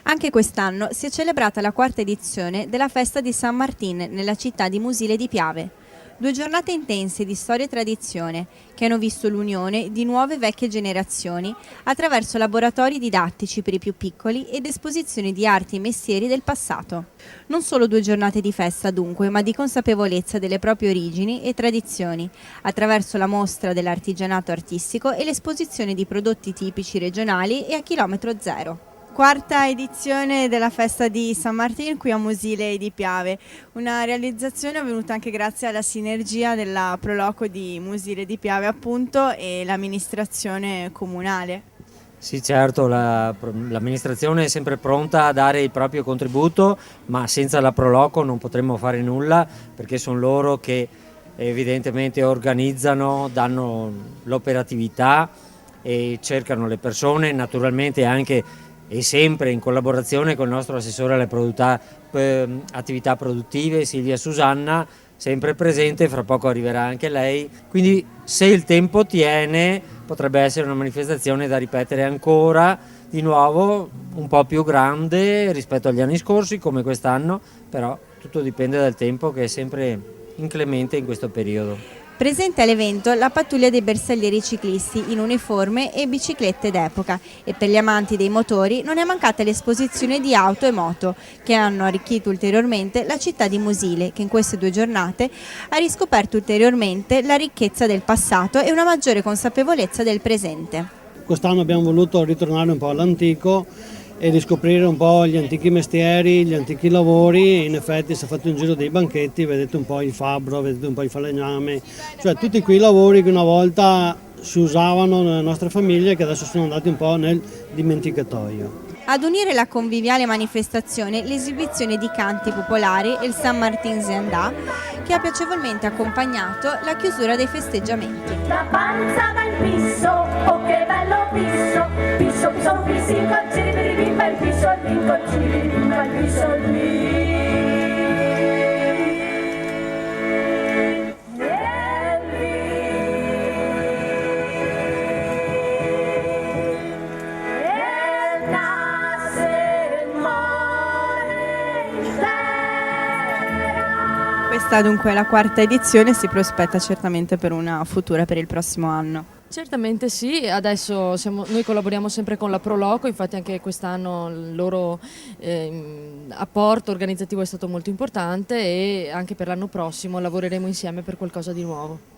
Anche quest'anno si è celebrata la quarta edizione della festa di San Martin nella città di Musile di Piave. 2 giornate intense di storia e tradizione che hanno visto l'unione di nuove e vecchie generazioni attraverso laboratori didattici per i più piccoli ed esposizioni di arti e mestieri del passato. Non solo 2 giornate di festa dunque, ma di consapevolezza delle proprie origini e tradizioni, attraverso la mostra dell'artigianato artistico e l'esposizione di prodotti tipici regionali e a chilometro zero. Quarta edizione della festa di San Martin qui a Musile di Piave, una realizzazione avvenuta anche grazie alla sinergia della Proloco di Musile di Piave appunto e l'amministrazione comunale. Sì, certo, l'amministrazione è sempre pronta a dare il proprio contributo, ma senza la Proloco non potremmo fare nulla perché sono loro che evidentemente organizzano, danno l'operatività e cercano le persone, naturalmente anche e sempre in collaborazione con il nostro assessore alle attività produttive Silvia Susanna, sempre presente, fra poco arriverà anche lei, quindi se il tempo tiene potrebbe essere una manifestazione da ripetere ancora di nuovo, un po' più grande rispetto agli anni scorsi come quest'anno, però tutto dipende dal tempo che è sempre inclemente in questo periodo. Presente all'evento la pattuglia dei bersaglieri ciclisti in uniforme e biciclette d'epoca e per gli amanti dei motori non è mancata l'esposizione di auto e moto che hanno arricchito ulteriormente la città di Musile che in queste 2 giornate ha riscoperto ulteriormente la ricchezza del passato e una maggiore consapevolezza del presente. Quest'anno abbiamo voluto ritornare un po' all'antico e riscoprire un po' gli antichi mestieri, gli antichi lavori. In effetti se fate un giro dei banchetti vedete un po' il fabbro, vedete un po' il falegname, cioè tutti quei lavori che una volta si usavano nelle nostre famiglie e che adesso sono andati un po' nel dimenticatoio. Ad unire la conviviale manifestazione l'esibizione di canti popolari e il San Martin Ziandà che ha piacevolmente accompagnato la chiusura dei festeggiamenti. La panza dal pisso, oh che bello pisso, pisso, pisso, pissi, incocci, bimba, il pisso, l'incocci, bimba, il pisso, lì. Questa dunque è la quarta edizione e si prospetta certamente per una futura per il prossimo anno. Certamente sì, adesso noi collaboriamo sempre con la Proloco, infatti anche quest'anno il loro apporto organizzativo è stato molto importante e anche per l'anno prossimo lavoreremo insieme per qualcosa di nuovo.